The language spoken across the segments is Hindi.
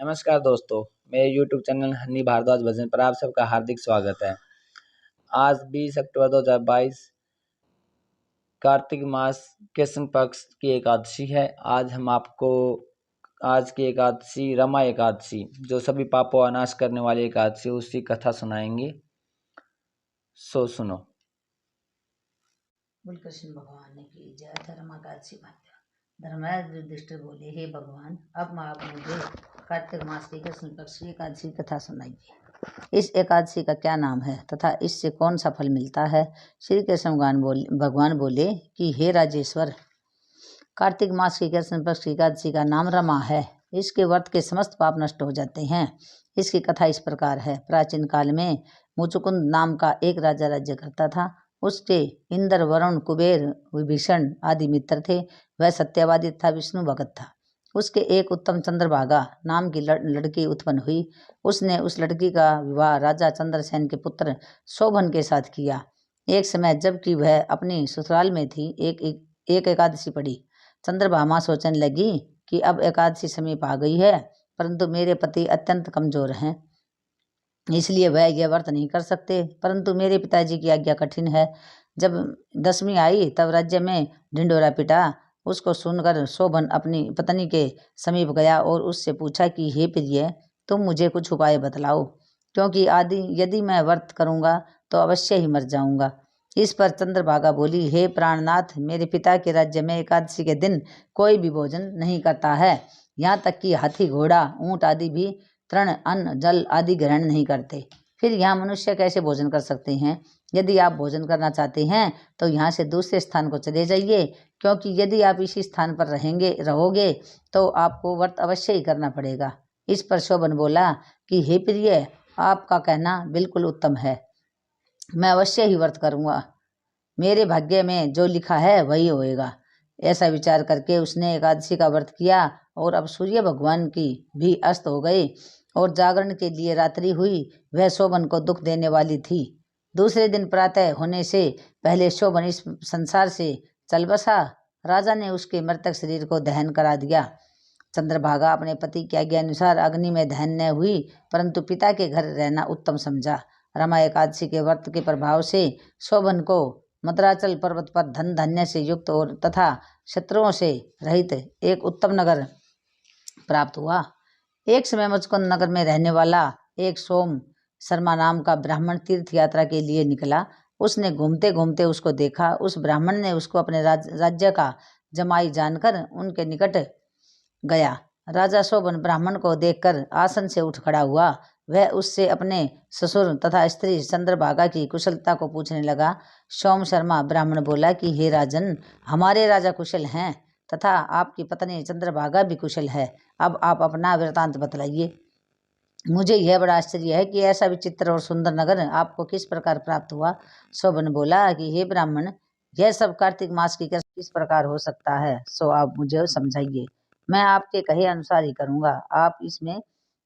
नमस्कार दोस्तों, मेरे YouTube चैनल हनी भारद्वाज भजन पर आप सबका हार्दिक स्वागत है। आज 20 अक्टूबर 2022 कार्तिक मास कृष्ण पक्ष की एकादशी है। आज हम आपको आज की एकादशी रमा एकादशी जो सभी पापों का नाश करने वाली एकादशी उसकी कथा सुनाएंगे। सो सुनो। बोल कृष्ण भगवान की जय। धर्म एकादशी भाग्य धर्मराज युधिष्ठिर बोले, हे भगवान, अब आप मुझे कार्तिक मास की कृष्ण पक्ष की एकादशी कथा सुनाइए। इस एकादशी का क्या नाम है तथा इससे कौन सा फल मिलता है। श्री कृष्ण भगवान बोले कि हे राजेश्वर, कार्तिक मास की कृष्ण पक्ष की एकादशी का नाम रमा है। इसके व्रत के समस्त पाप नष्ट हो जाते हैं। इसकी कथा इस प्रकार है। प्राचीन काल में मुचुकुंद नाम का एक राजा राज्य करता था। उसके इंद्र, वरुण, कुबेर, विभीषण आदि मित्र थे। वह सत्यवादी तथा विष्णु भगत था। उसके एक उत्तम चंद्रभागा नाम की लड़की उत्पन्न हुई। उसने उस लड़की का विवाह राजा चंद्रसेन के पुत्र शोभन के साथ किया। एक समय जबकि वह अपनी ससुराल में थी, एक एकादशी पड़ी। चंद्रभामा सोचने लगी कि अब एकादशी समीप आ गई है, परंतु मेरे पति अत्यंत कमजोर हैं, इसलिए वह यह व्रत नहीं कर सकते। परंतु मेरे पिताजी की आज्ञा कठिन है। जब दशमी आई तब राज्य में ढिंढोरा पिटा। उसको सुनकर शोभन अपनी पत्नी के समीप गया और उससे पूछा कि हे प्रिय, तुम मुझे कुछ उपाय बतलाओ, क्योंकि यदि मैं व्रत करूँगा तो अवश्य ही मर जाऊँगा। इस पर चंद्रभागा बोली, हे प्राणनाथ, मेरे पिता के राज्य में एकादशी के दिन कोई भी भोजन नहीं करता है। यहाँ तक कि हाथी, घोड़ा, ऊँट आदि भी तृण, अन्न, जल आदि ग्रहण नहीं करते। फिर यहाँ मनुष्य कैसे भोजन कर सकते हैं। यदि आप भोजन करना चाहते हैं तो यहाँ से दूसरे स्थान को चले जाइए, क्योंकि यदि आप इसी स्थान पर रहोगे तो आपको व्रत अवश्य ही करना पड़ेगा। इस पर शोभन बोला कि हे प्रिय, आपका कहना बिल्कुल उत्तम है। मैं अवश्य ही व्रत करूँगा। मेरे भाग्य में जो लिखा है वही होएगा। ऐसा विचार करके उसने एकादशी का व्रत किया और अब सूर्य भगवान की भी अस्त हो गई और जागरण के लिए रात्रि हुई। वह शोभन को दुख देने वाली थी। दूसरे दिन प्रातः होने से पहले शोभन इस संसार से चल बसा। राजा ने उसके मृतक शरीर को दहन करा दिया। चंद्रभागा अपने पति की आज्ञा अनुसार अग्नि में दहन न हुई, परंतु पिता के घर रहना उत्तम समझा। रमा एकादशी के व्रत के प्रभाव से शोभन को मद्राचल पर्वत पर धन धान्य से युक्त और तथा शत्रुओं से रहित एक उत्तम नगर प्राप्त हुआ। एक समय मुचकुंद नगर में रहने वाला एक सोम शर्मा नाम का ब्राह्मण तीर्थ यात्रा के लिए निकला। उसने घूमते घूमते उसको देखा। उस ब्राह्मण ने उसको अपने राज्य का जमाई जानकर उनके निकट गया। राजा शोभन ब्राह्मण को देखकर आसन से उठ खड़ा हुआ। वह उससे अपने ससुर तथा स्त्री चंद्रभागा की कुशलता को पूछने लगा। सोम शर्मा ब्राह्मण बोला कि हे राजन, हमारे राजा कुशल हैं तथा आपकी पत्नी चंद्रभागा भी कुशल है। अब आप अपना वृतांत बतलाइए। मुझे यह बड़ा आश्चर्य है कि ऐसा विचित्र और सुंदर नगर आपको किस प्रकार प्राप्त हुआ। शोभन बोला कि हे ब्राह्मण, यह सब कार्तिक मास की किस प्रकार हो सकता है, सो आप मुझे समझाइए। मैं आपके कहे अनुसार ही करूँगा। आप इसमें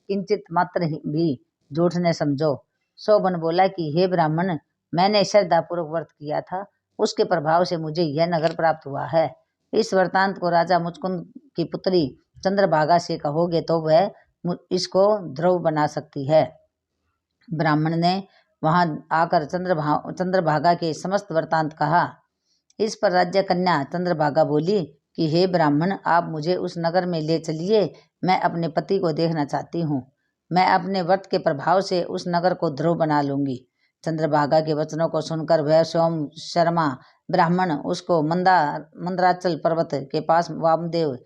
किंचित मात्र भी झूठ न समझो। शोभन बोला कि हे ब्राह्मण, मैंने श्रद्धापूर्वक व्रत किया था, उसके प्रभाव से मुझे यह नगर प्राप्त हुआ है। इस वृतांत को राजा मुचकुंद की पुत्री चंद्रभागा से कहोगे तो वह इसको ध्रुव बना सकती है। ब्राह्मण ने वहां आकर चंद्रभागा के समस्त वृतांत कहा। इस पर राज्य कन्या चंद्रभागा बोली कि हे ब्राह्मण, आप मुझे उस नगर में ले चलिए। मैं अपने पति को देखना चाहती हूँ। मैं अपने व्रत के प्रभाव से उस नगर को ध्रुव बना लूंगी। चंद्रभागा के वचनों को सुनकर वह सोम शर्मा ब्राह्मण उसको मंदराचल पर्वत के पास वामदेव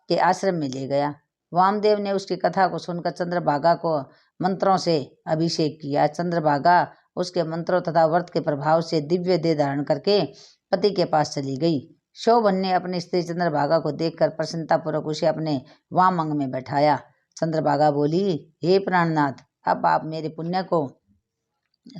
के आश्रम में ले गया। वामदेव ने उसकी कथा को सुनकर चंद्रभागा को मंत्रों से अभिषेक किया। चंद्रभागा उसके मंत्रों तथा व्रत के प्रभाव से दिव्य देह धारण करके पति के पास चली गई। शोभन ने अपनी स्त्री चंद्रभागा को देखकर प्रसन्नतापूर्वक उसे अपने वाम अंग में बैठाया। चंद्रभागा बोली, हे प्राणनाथ, अब आप मेरे पुण्य को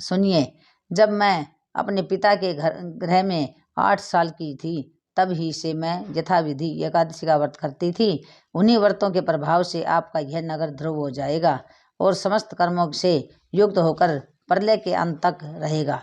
सुनिए। जब मैं अपने पिता के गृह में 8 साल की थी, तब ही से मैं यथाविधि एकादशी का व्रत करती थी। उन्हीं व्रतों के प्रभाव से आपका यह नगर ध्रुव हो जाएगा और समस्त कर्मों से युक्त होकर प्रलय के अंत तक रहेगा।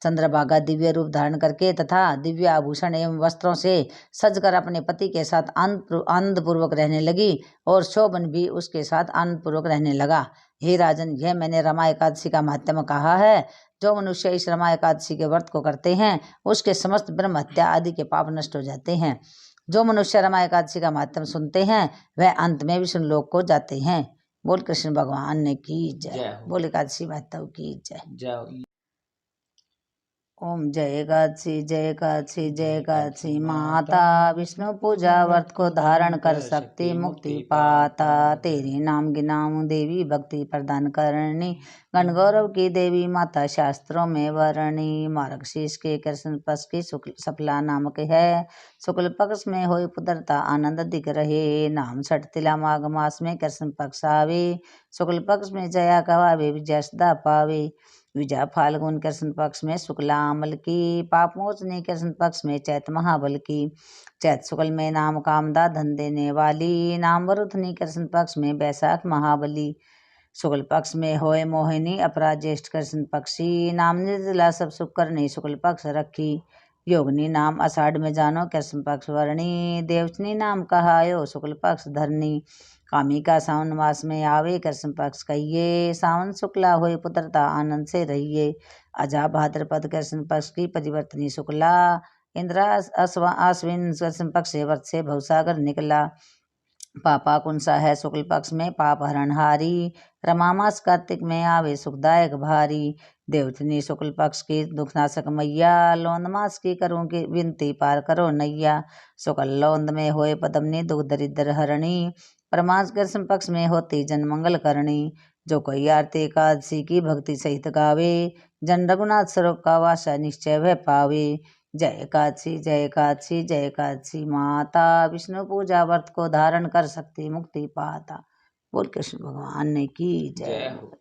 चंद्रभागा दिव्य रूप धारण करके तथा दिव्य आभूषण एवं वस्त्रों से सजकर अपने पति के साथ आनंदपूर्वक रहने लगी और शोभन भी उसके साथ आनंदपूर्वक रहने लगा। हे राजन, यह मैंने रमा एकादशी का महात्म्य कहा है। जो मनुष्य इस रमा एकादशी के व्रत को करते हैं उसके समस्त ब्रह्म हत्या आदि के पाप नष्ट हो जाते हैं। जो मनुष्य रमा एकादशी का महात्म्य सुनते हैं वह अंत में विष्णु लोक को जाते हैं। बोल कृष्ण भगवान ने की जय। बोल एकादशी माता की जय। ओम जय एकादशी जय एकादशी जय एकादशी माता, विष्णु पूजा व्रत को धारण कर सकती मुक्ति पाता। तेरे नाम गिनाऊं देवी भक्ति प्रदान करनी, गण गौरव की देवी माता शास्त्रों में वर्णी। मार्गशीर्ष के कृष्ण पक्ष की शुक्ला नामक है, शुक्ल पक्ष में हो पुत्रता आनंद दिख रहे। नाम छठ तिला माघ मास में कृष्ण पक्ष आवे, शुक्ल पक्ष में जया गवावे विजय सदा पावे। विजय फाल्गुन कृष्ण पक्ष में शुक्ला अमल की, पाप मोचनी कृष्ण पक्ष में चैत महाबल की। चैत शुक्ल में नाम कामदा धन देने वाली, नाम वरुथनी कृष्ण पक्ष में बैसाख महाबली। शुक्ल पक्ष में होए मोहिनी अपराध ज्येष्ठ कृष्ण पक्षी, नाम निर्जला सब सुख करनी शुक्ल पक्ष रखी। योगनी नाम आषाढ़ में जानो कृष्ण पक्ष वर्णी, देवचनी नाम कहायो शुक्ल पक्ष धरनी। कामी का सावन मास में आवे कृष्ण पक्ष कहिए, सावन शुक्ला होए पुत्रता आनंद से रहिए। अजा भाद्रपद कृष्ण पक्ष की परिवर्तनी शुक्ला, इंद्रा आश्विन कृष्ण पक्ष से व्रत से भवसागर निकला। पापा कुंसा है शुक्ल पक्ष में पाप हरणहारी, रमा मास कार्तिक में आवे सुखदायक भारी। देवतनी शुक्ल पक्ष की दुखनाशक मैया, लौंद मास की करूँ की विनती पार करो नैया। शुक्ल लौंद में होए पदमनी दुख दरिद्र हरणी, परमास कृष्ण पक्ष में होती जन मंगल करणी। जो कोई आरती एकादशी की भक्ति सहित गावे, जन रघुनाथ स्वरूप का वासा निश्चय वह पावे। जय एकादशी जय एकादशी जय एकादशी माता, विष्णु पूजा व्रत को धारण कर सकती मुक्ति पाता। बोल कृष्ण भगवान ने की जय।